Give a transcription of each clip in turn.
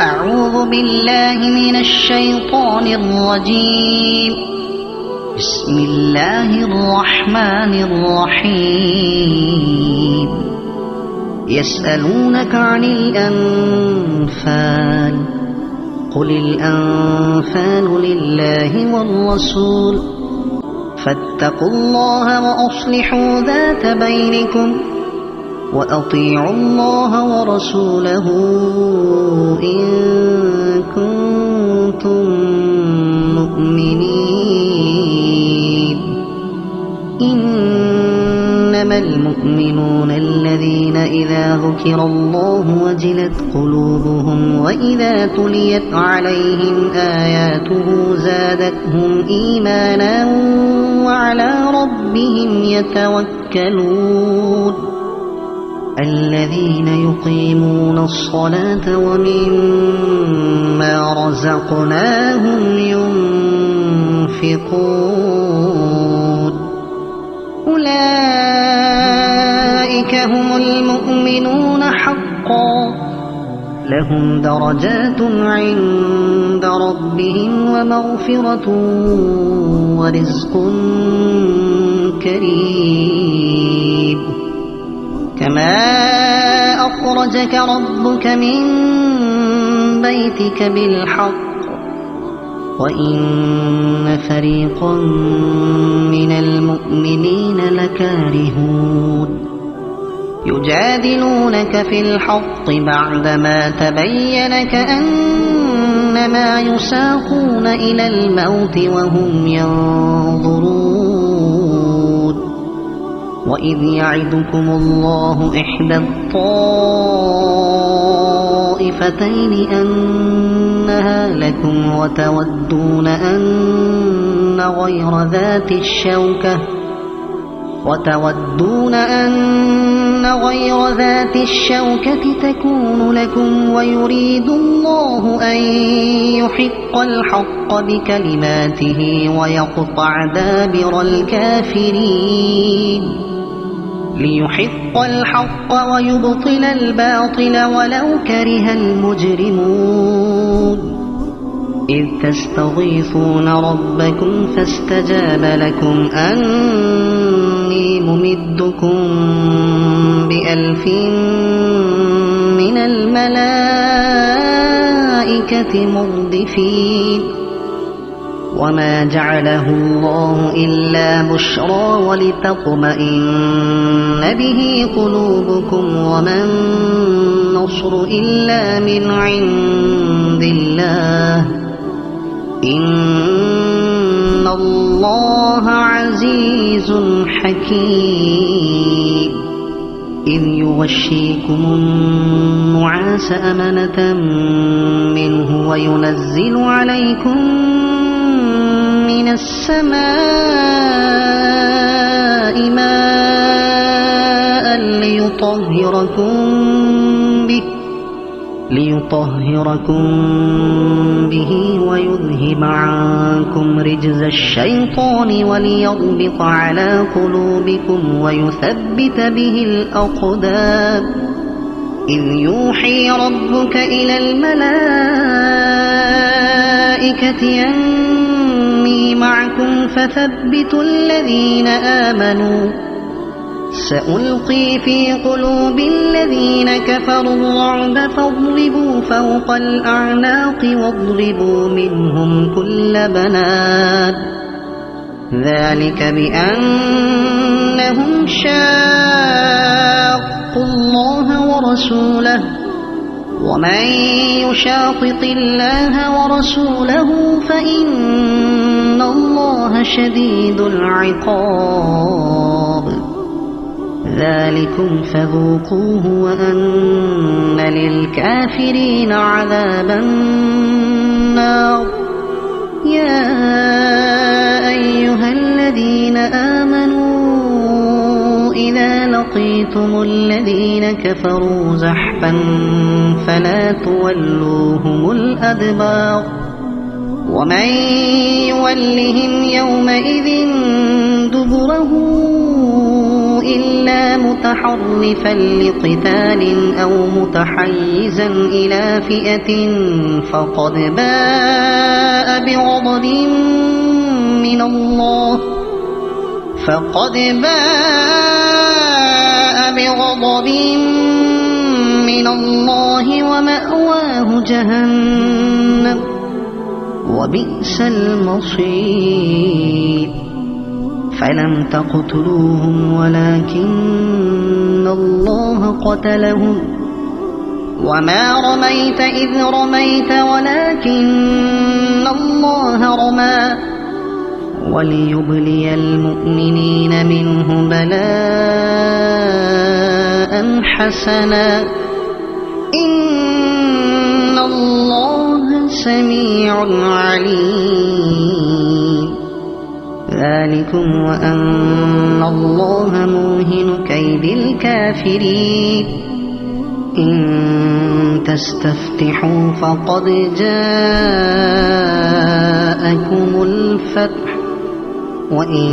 أعوذ بالله من الشيطان الرجيم. بسم الله الرحمن الرحيم. يسألونك عن الأنفال قل الأنفال لله والرسول فاتقوا الله وأصلحوا ذات بينكم وأطيعوا الله ورسوله إن كنتم مؤمنين. إنما المؤمنون الذين إذا ذكر الله وجلت قلوبهم وإذا تليت عليهم آياته زادتهم إيمانا وعلى ربهم يتوكلون. الذين يقيمون الصلاة ومما رزقناهم ينفقون أولئك هم المؤمنون حقا لهم درجات عند ربهم ومغفرة ورزق كريم. كما أخرجك ربك من بيتك بالحق وإن فريقا من المؤمنين لكارهون يجادلونك في الحق بعدما تبين كأنما يساقون إلى الموت وهم ينظرون. وإذ يعدكم الله إحدى الطائفتين أنها لكم وتودون أن غير ذات الشوكة تكون لكم ويريد الله أن يحق الحق بكلماته ويقطع دابر الكافرين ليحق الحق ويبطل الباطل ولو كره المجرمون. إذ تستغيثون ربكم فاستجاب لكم أني ممدكم ب1000 من الملائكة مردفين. وما جعله الله إلا بشرى ولتطمئن به قلوبكم وما النصر إلا من عند الله إن الله عزيز حكيم. إذ يغشيكم النعاس أمنة منه وينزل عليكم من السماء ماء ليطهركم به ويذهب عنكم رجز الشيطان وليربط على قلوبكم ويثبت به الأقدام. إذ يوحي ربك إلى الملائكة أني معكم فثبتوا الذين آمنوا سألقي في قلوب الذين كفروا الرعب فاضربوا فوق الأعناق واضربوا منهم كل بنان. ذلك بأنهم شاقوا الله ورسوله ومن يشاقق الله ورسوله فإن الله شديد العقاب. ذلكم فذوقوه وأن للكافرين عذاب النار. يا أيها الذين آمنوا إذا لقيتم الذين كفروا زحفا فلا تولوهم الأدبار ومن يولهم يومئذ دبره إلا متحرفا لقتال أو متحيزا إلى فئة فقد باء بغضب من الله ومأواه جهنم وبئس المصير فلم تقتلوهم ولكن الله قتلهم وما رميت إذ رميت ولكن الله رمى وليبلي المؤمنين منه بلاء حسنا إن الله سميع عليم ذلكم وأن الله موهن كيد الكافرين إن تستفتحوا فقد جاءكم الفتح وإن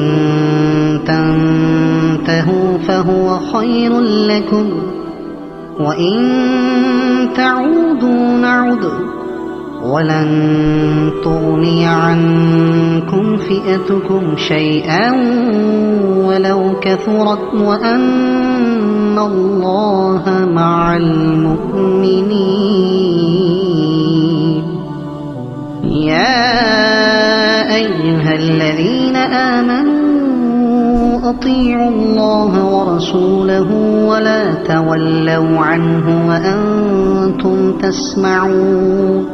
تنتهوا فهو خير لكم وإن تعودوا نعد ولن تغني عنكم فئتكم شيئا ولو كثرت وأن الله مع المؤمنين يا أيها الذين آمنوا أطيعوا الله ورسوله ولا تولوا عنه وأنتم تسمعون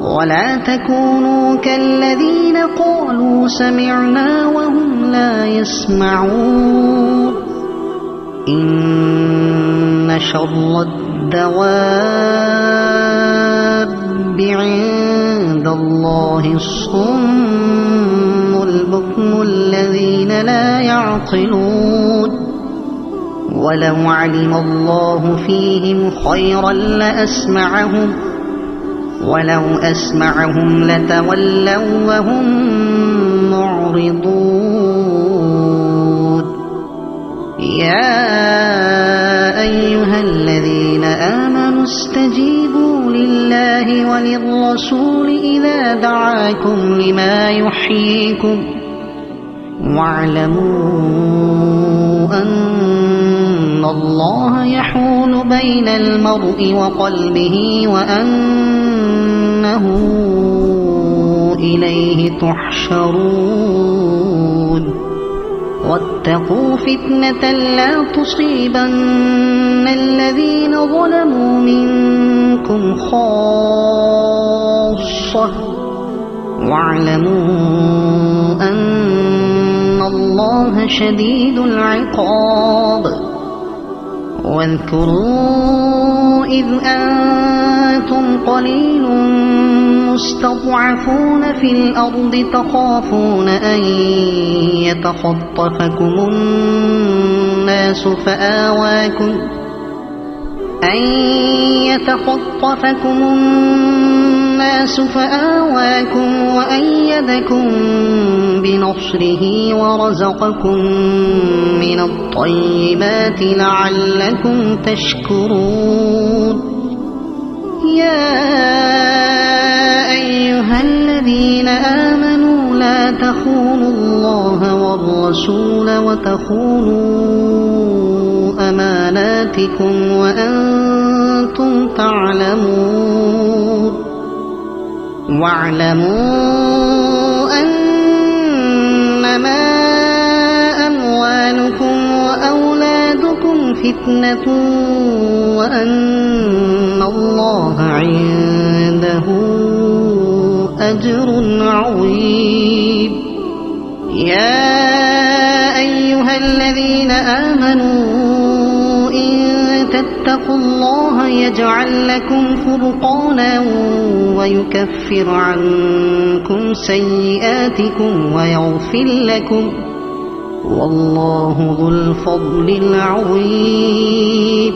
ولا تكونوا كالذين قالوا سمعنا وهم لا يسمعون إن شر الدواب عند الله الصم البكم الذين لا يعقلون ولو علم الله فيهم خيرا لأسمعهم ولو أسمعهم لتولوا وهم معرضون يا أيها الذين آمنوا استجيبوا لله وللرسول إذا دعاكم لما يحييكم واعلموا أن الله يحول بين المرء وقلبه وأنه إليه تحشرون واتقوا فتنة لا تصيبن الذين ظلموا منكم خاصة واعلموا أن الله شديد العقاب واذكروا إذ أنتم قليل مستضعفون في الأرض تخافون أن يتخطفكم الناس فآواكم وأيدكم بنصره ورزقكم من الطيبات لعلكم تشكرون يا أيها الذين آمنوا لا تخونوا الله والرسول وتخونوا أماناتكم وأنتم تعلمون واعلموا أنما أموالكم وأولادكم فتنة وأن الله عنده أجر عظيم يا أيها الذين آمنوا إن تتقوا الله يجعل لكم فرقانا ويكفر عنكم سيئاتكم ويغفر لكم والله ذو الفضل العظيم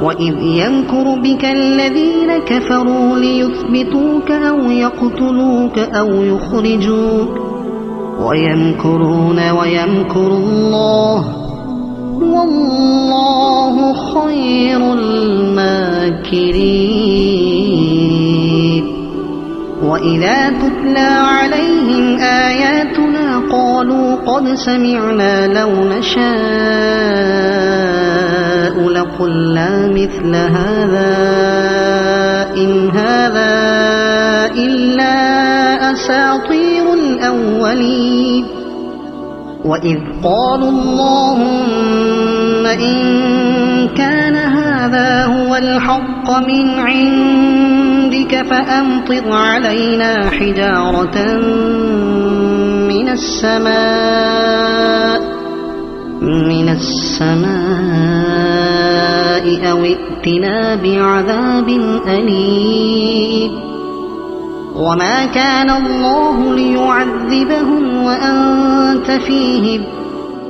وإذ يمكر بك الذين كفروا ليثبتوك أو يقتلوك أو يخرجوك ويمكرون ويمكر الله والله خير الماكرين. وإذا تتلى عليهم آياتنا قالوا قد سمعنا لو نشاء لقلنا مثل هذا إن هذا إلا أساطير الأولين. وإذ قالوا اللهم إن كان هذا هو الحق من عندك فأمطر علينا حجارة من السماء أو ائتنا بعذاب أليم. وما كان الله ليعذبهم وأنت فيهم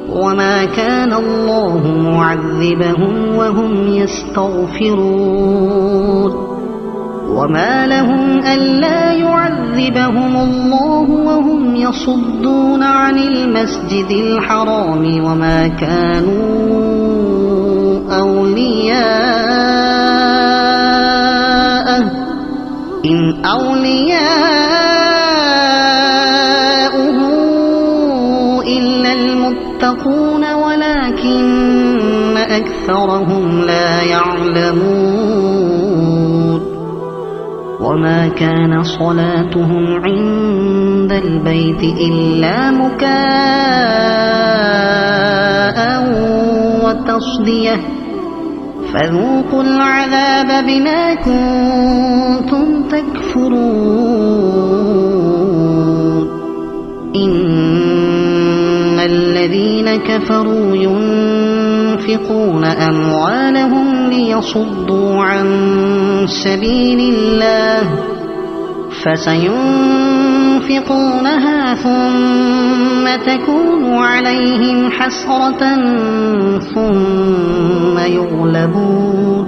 وما كان الله معذبهم وهم يستغفرون. وما لهم ألا يعذبهم الله وهم يصدون عن المسجد الحرام وما كانوا أولياءه إن أولياؤه إلا المتقون ولكن أكثرهم لا يعلمون. وما كان صلاتهم عند البيت إلا مكاء وتصدية فذوقوا العذاب بما كنتم تكفرون. إن الذين كفروا ينفقون أموالهم ليصدوا عن سبيل الله فسينفقونها ثم تكون عليهم حسرة ثم يغلبون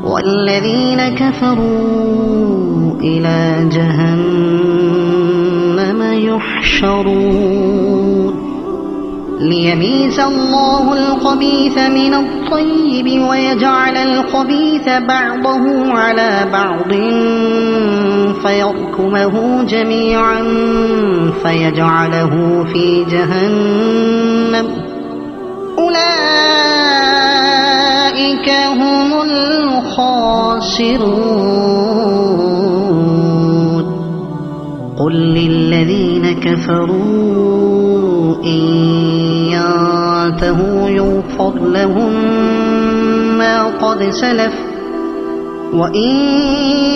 والذين كفروا إلى جهنم يحشرون. ليميز الله الخبيث من الطيب ويجعل الخبيث بعضه على بعض فيركمه جميعا فيجعله في جهنم أولئك هم الخاسرون. قل للذين كفروا إن ينتهوا يغفر لهم ما قد سلف وإن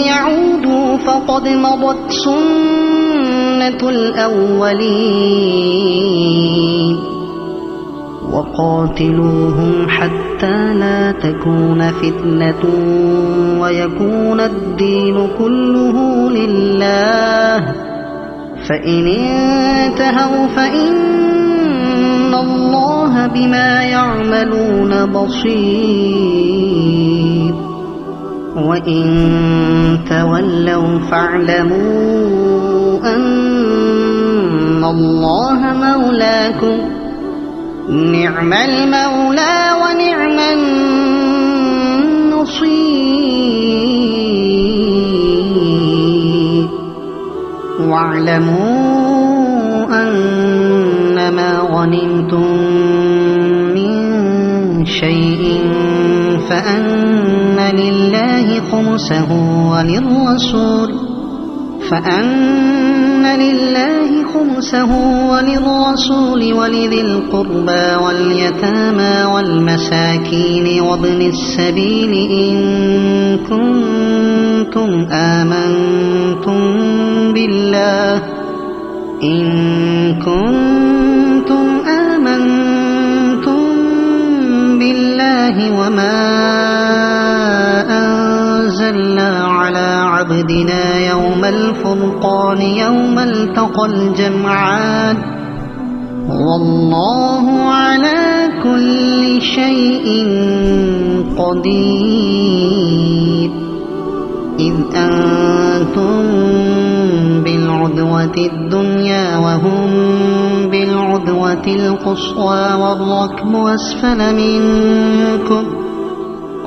يعودوا فقد مضت سنة الأولين. وقاتلوهم حتى لا تكون فتنة ويكون الدين كله لله فإن انتهوا فإن الله بما يعملون بصير. وإن تولوا فاعلموا أن الله مولاكم نعم المولى ونعم النصير. واعلموا أنما غنمتم من شيء فأن لله خمسه وللرسول ولذي القربى واليتامى والمساكين وابن السبيل إن كنتم آمنتم بالله وما أنزلنا على عبدنا يوم الفرقان يوم التقى الجمعان والله على كل شيء قدير. إذ أنتم بالعدوة الدنيا وهم بالعدوة بالعدوة القصوى والركب أسفل منكم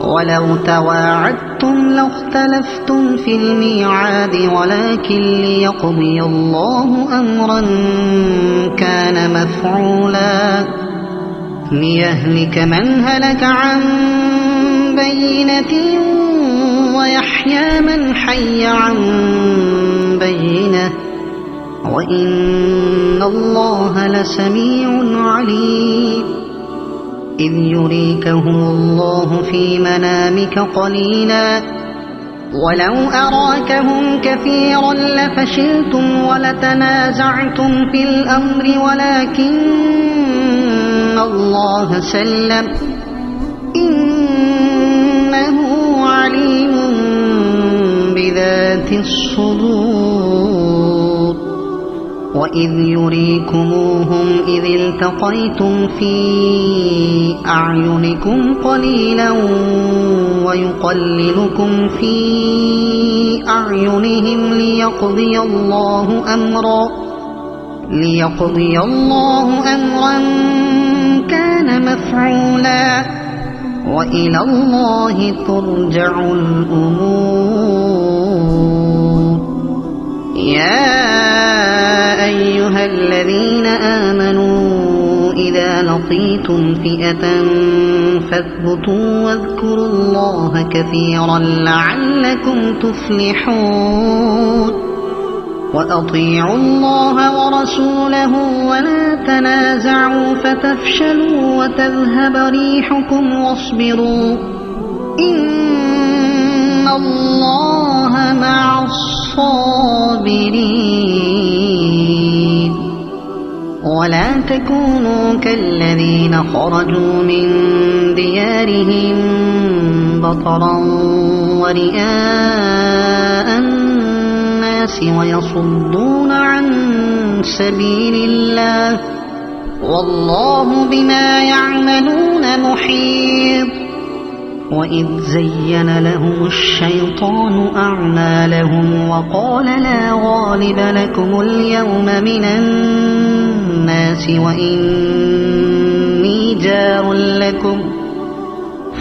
ولو تواعدتم لاختلفتم في الميعاد ولكن ليقضي الله أمرا كان مفعولا ليهلك من هلك عن بينة ويحيى من حي عن بينة وإن الله لسميع عليم إذ يريكهم الله في منامك قليلا ولو أراكهم كثيرا لفشلتم ولتنازعتم في الأمر ولكن الله سلم إنه عليم بذات الصدور وإذ يريكموهم إذ التقيتم في أعينكم قليلا ويقللكم في أعينهم ليقضي الله أمرا كان مفعولا وإلى الله ترجع الأمور يا أيها الذين آمنوا إذا لقيتم فئة فاثبتوا واذكروا الله كثيرا لعلكم تفلحون وأطيعوا الله ورسوله ولا تنازعوا فتفشلوا وتذهب ريحكم واصبروا إن الله مع الصابرين ولا تكونوا كالذين خرجوا من ديارهم بطرا ورئاء الناس ويصدون عن سبيل الله والله بما يعملون محيط وإذ زين لهم الشيطان أعمالهم وقال لا غالب لكم اليوم من الناس وإني جار لكم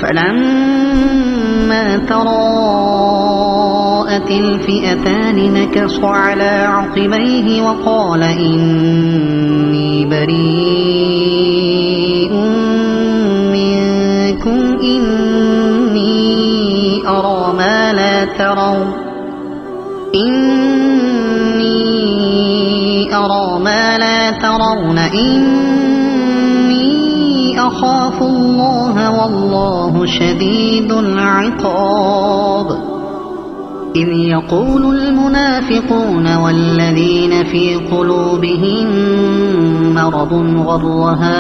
فلما تراءت الفئتان نكص على عقبيه وقال إني بريء منكم إني أرى ما لا ترون إني أخاف الله والله شديد العقاب إذ يقول المنافقون والذين في قلوبهم مرض غر هؤلاء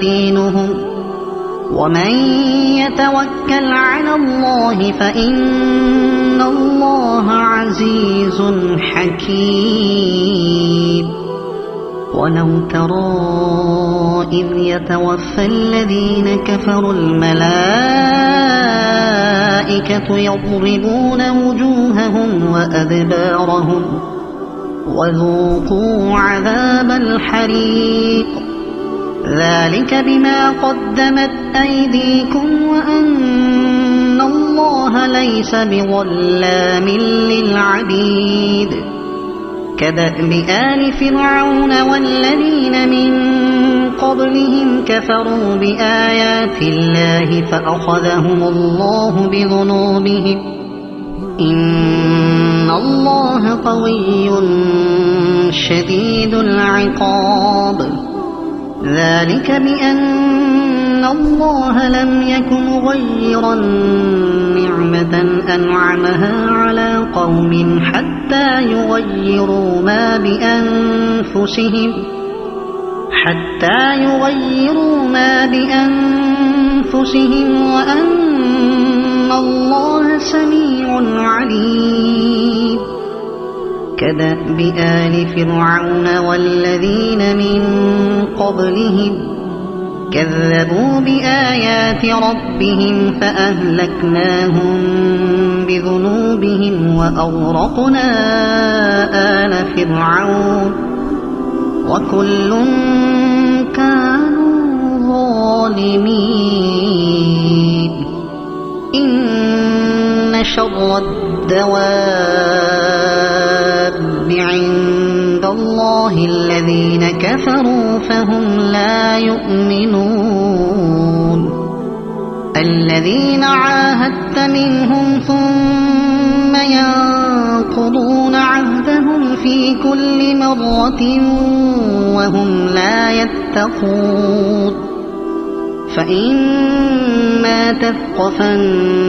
دينهم ومن يتوكل على الله فإن الله عزيز حكيم ولو ترى إذ يتوفى الذين كفروا الملائكة يضربون وجوههم وأدبارهم وذوقوا عذاب الحريق ذلك بما قدمت أيديكم وأن الله ليس بظلام للعبيد كدأب آل فرعون والذين من قبلهم كفروا بآيات الله فأخذهم الله بذنوبهم إن الله قوي شديد العقاب ذلك بأن الله لم يكن مغيرا نعمة أنعمها على قوم حتى يغيروا ما بأنفسهم وأن الله سميع عليم كدأب آل فرعون والذين من قبلهم كذبوا بآيات ربهم فأهلكناهم بذنوبهم وأغرقنا آل فرعون وكل كانوا ظالمين إن شر الدواب عند الله الذين كفروا فهم لا يؤمنون الذين عاهدت منهم ثم ينقضون عهدهم في كل مرة وهم لا يتقون فإما تثقفنهم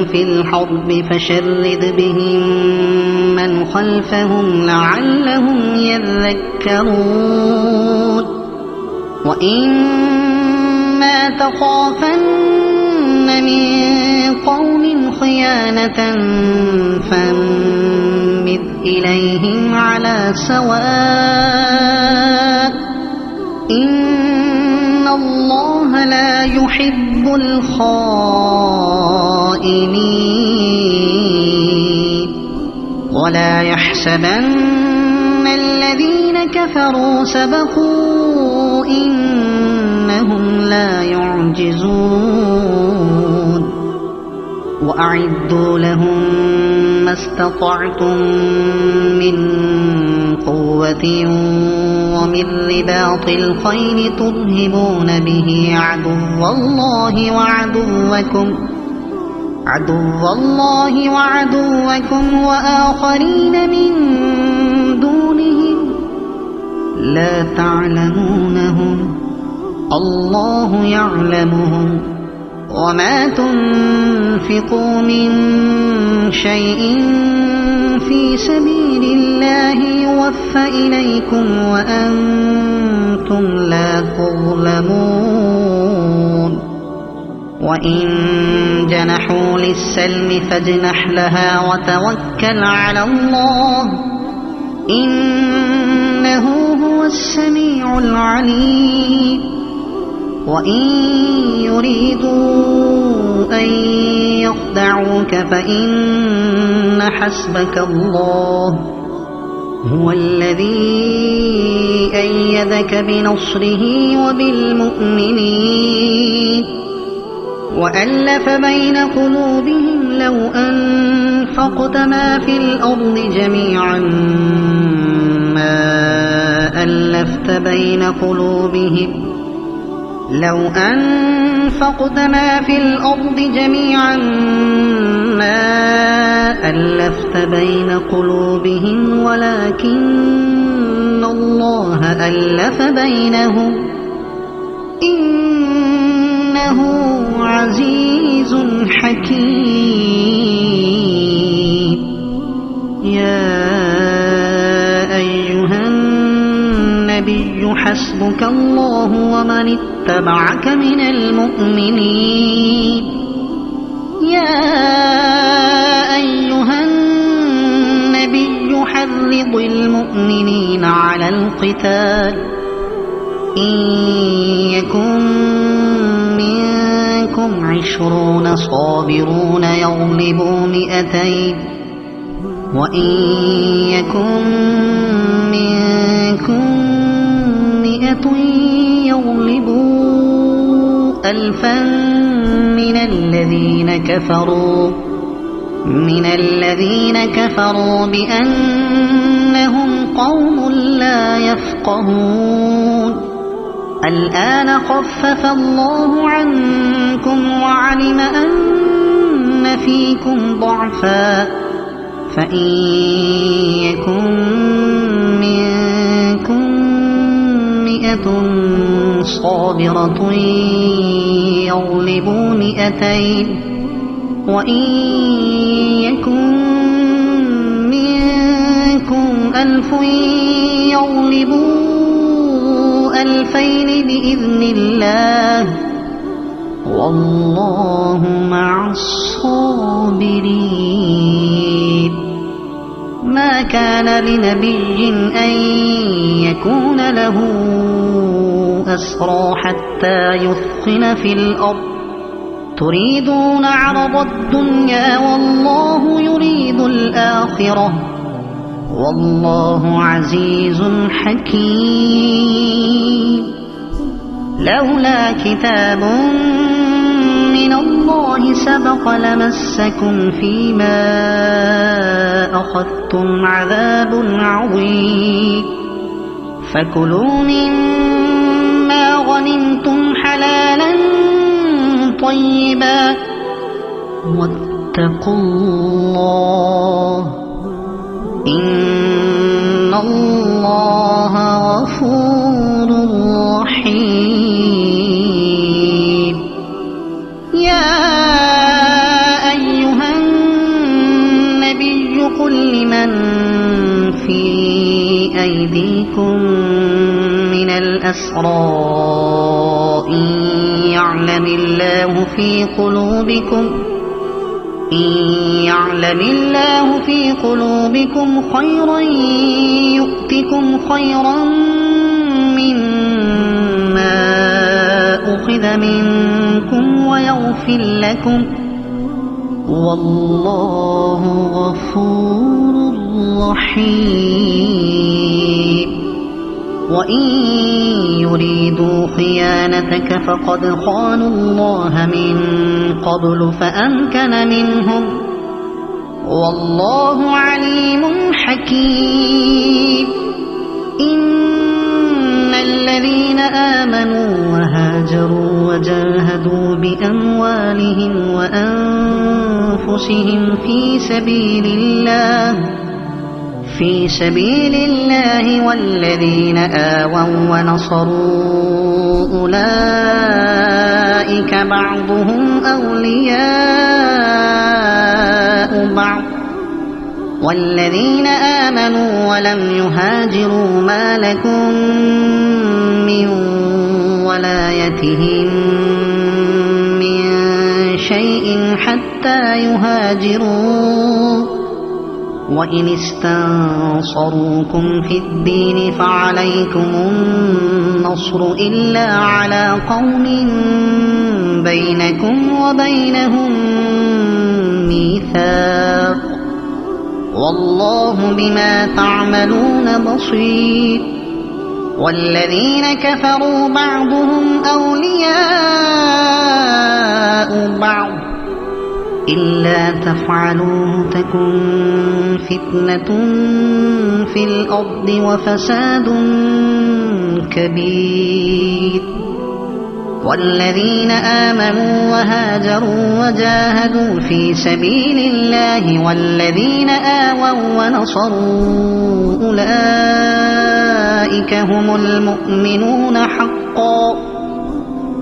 في الحرب فشرد بهم من خلفهم لعلهم يذكرون وإما تخافن من قوم خيانة فانبذ إليهم على سواء إن الله لا يحب الخائنين ولا يحسبن الذين كفروا سبقوا إنهم لا يعجزون وأعدوا لهم ما استطعتم من قوة ومن رباط الخيل ترهبون به عدو الله وعدوكم وآخرين من دونهم لا تعلمونهم الله يعلمهم وما تنفقوا من شيء في سبيل الله يوفى إليكم وأنتم لا تظلمون وإن جنحوا للسلم فاجنح لها وتوكل على الله إنه هو السميع العليم وإن يريدوا أن يخدعوك فإن حسبك الله هو الذي أيدك بنصره وبالمؤمنين وألف بين قلوبهم لو أنفقت ما في الأرض جميعا ما ألفت بين قلوبهم لو أنفقت ما في الأرض جميعا ما ألفت بين قلوبهم ولكن الله ألف بينهم إنه عزيز حكيم يا أيها النبي حسبك الله ومن اتبعك من المؤمنين يا أيها النبي حرض المؤمنين على القتال إن يكن منكم 20 صابرون يغلبوا 200 وإن يكن منكم 100 يغلبوا 1000 من الذين كفروا بأنهم قوم لا يفقهون الآن خفف الله عنكم وعلم أن فيكم ضعفا فإن يكن منكم 100 صابرة يغلبوا 200 وإن يكن منكم 1000 يغلبوا 2000 بإذن الله والله مع الصابرين ما كان لنبي أن يكون له أسرى حتى يثخن في الأرض تريدون عرض الدنيا والله يريد الآخرة والله عزيز حكيم. لولا كتاب من الله سبق لمسكم فيما أخذتم عذاب عظيم. فكلوا مما غنمتم حلالا طيبا واتقوا الله إن الله غفور رحيم. يا أيها النبي قل لمن في أيديكم من الأسرى إن يعلم الله في قلوبكم خيرا يؤتكم خيرا مما أخذ منكم ويغفر لكم والله غفور رحيم. وإن يريدوا خيانتك فقد خانوا الله من قبل فأمكن منهم والله عليم حكيم. إن الذين آمنوا وهاجروا وجاهدوا بأموالهم وأنفسهم في سبيل الله والذين آووا ونصروا أولئك بعضهم أولياء بعض والذين آمنوا ولم يهاجروا ما لكم من ولايتهم من شيء حتى يهاجروا وإن استنصروكم في الدين فعليكم النصر إلا على قوم بينكم وبينهم ميثاق والله بما تعملون بصير. والذين كفروا بعضهم أولياء بعض إلا تفعلوا تكن فتنة في الأرض وفساد كبير. والذين آمنوا وهاجروا وجاهدوا في سبيل الله والذين آووا ونصروا أولئك هم المؤمنون حقا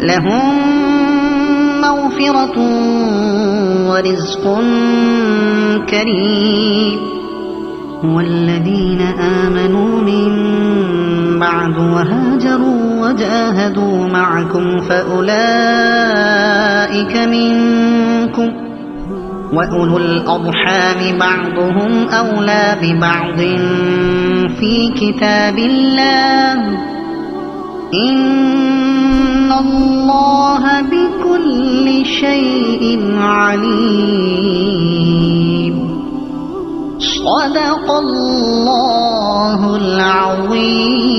لهم مغفرة ورزق كريم. والذين آمنوا من بعد وهاجروا وجاهدوا معكم فأولئك منكم وأولو الأرحام بعضهم أولى ببعض في كتاب الله إن الله بكل شيء عليم. صدق الله العظيم.